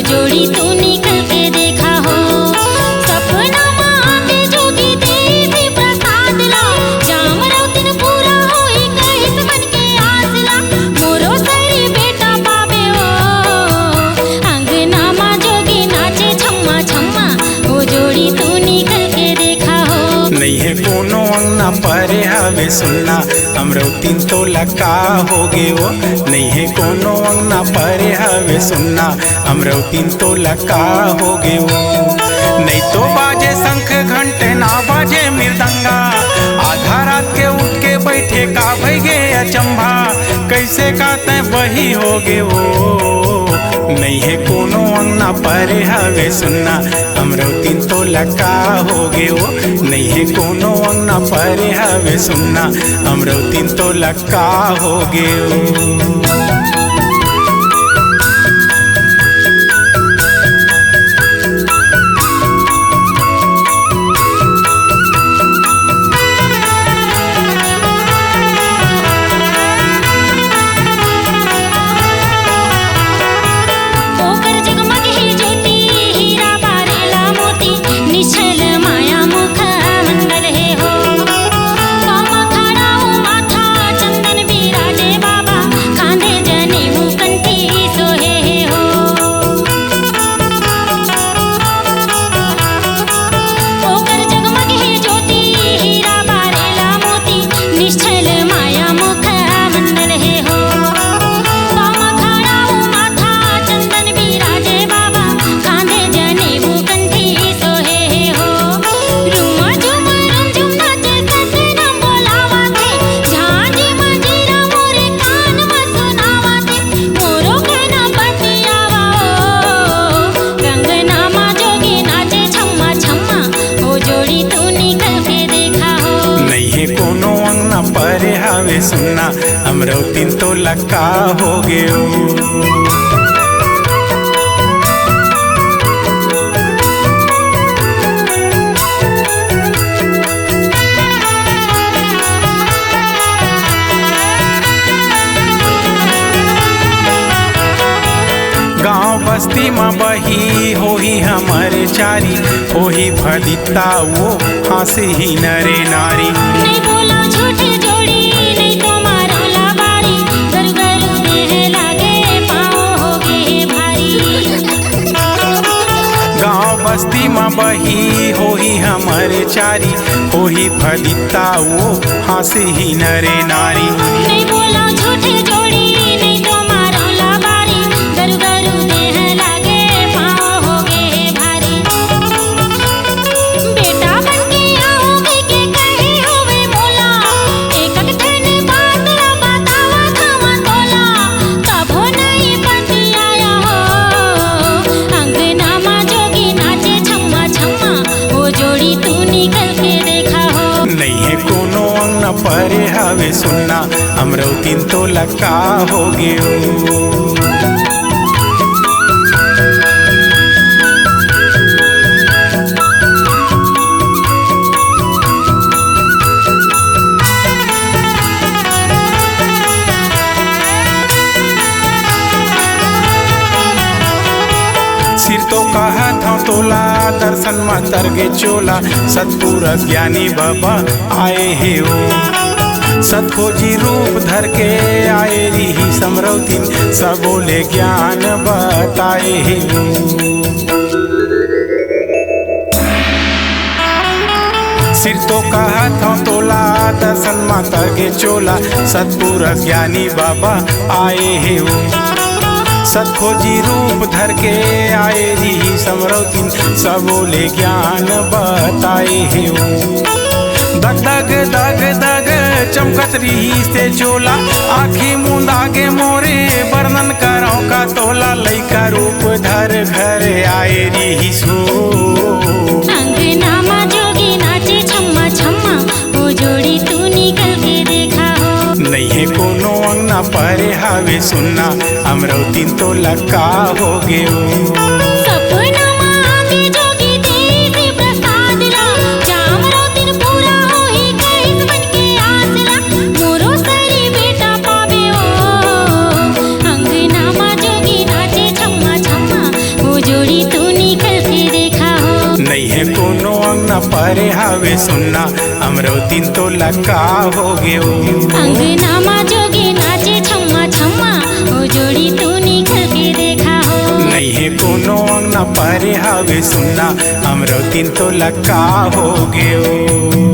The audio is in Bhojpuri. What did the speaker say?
जोड़ी तू निकल के देखा हो। सपना मांगे जोगी देवी प्रसाद ला, जाम रौतिन पूरा होई कहिस मन के आसला। मोरो सरी बेटा पावे हो, अंगना मां जोगी नाचे छम्मा छम्मा, ओ जोड़ी तू निकल के देखा हो। नहीं है कोनो अंगना परे हवे सुनना, अमरौतीन तो लका हो गे वो। नहीं है कोनो अंगना परे हवे सुनना, अमरौतीन तो लका हो गे वो। नहीं तो बाजे शंख घंटे ना बाजे मृदंगा, आधा रात के उठ के बैठे का भई गे अचंभा, कैसे का तय वही हो गे वो। नहीं है कोनो अंगना परे हवे सुनना, अमरौतीन तो लका हो गे वो। नहीं है कोनो अंगना परे हवे सुनना, अमरौतीन तो लका हो गे वो। परे हवे सुनना, अमरौतीन तो लका हो गे वो। गाँव बस्ती में बही होही हमारे चारी, होही फदिता वो हंसे ही नरे नारी। नहीं बोला झूठे जोड़ी, नहीं तो मारो लाबारी, गरु गरु देह लागे पाँव हो गे भारी। गाँव बस्ती में बही होही हमारे चारी, होही फदिता वो हंसे ही नरे नारी। नहीं बोला झूठे जोड़ी, नहीं तो मारो लाबारी, गरु गरु देह लागे पाँव हो गे भारी। बेटा बन के आओगे के कहे होवे मोला, एकक ठन बात ला बतावा थामा तोला, तब हो नहीं पति आया हो। अंगना मां जोगी नाचे छम्मा छम्मा, ओ जोड़ी तू निकल के देखा हो। नहीं है कोनो अंगना परे हवे सुनना, अमरौतीन तो लका हो गे वो। सिर तो कहत हूँ तोला, दर्शन में तरगे चोला, सतपुर ज्ञानी बाबा आए हे वो। सतखोजी रूप धर के आए रही समरौतीन, सबोले ज्ञान बताए हे वो। सिर तो कहत हूँ तोला, दर्शन में तरगे चोला, सतपुर ज्ञानी बाबा आए हे वो। सतखोजी रूप धर के आए रही समरौतीन, सबोले ज्ञान बताए हे वो। दग दग दग दग चमकत रही से चोला, आखी मूंद आगे मोरे वर्णन करो का तोला, लइका रूप धर घर आए रही सो। अंगना मां जोगी नाचे छम्मा छम्मा, ओ जोड़ी तू निकल के देखा हो। नहीं है कोनो अंगना परे हवे सुनना, अमरौतीन तो लका हो गे वो। सपना मांगे जोगी देवी प्रसाद ला, जाम रौतिन पूरा होई कहिस मन के आसला। मोरो सरी बेटा पावे हो, अंगना मां जोगी नाचे छम्मा छम्मा, ओ परे हवे सुनना अमरौतीन तो लका हो गयो। अंगना माँ जोगी नाचे छम्मा छम्मा, ओ जोड़ी तू निकल के देखा हो। नहीं है कोनो अंगना परे हवे सुनना अमरौतीन तो लका हो गयो।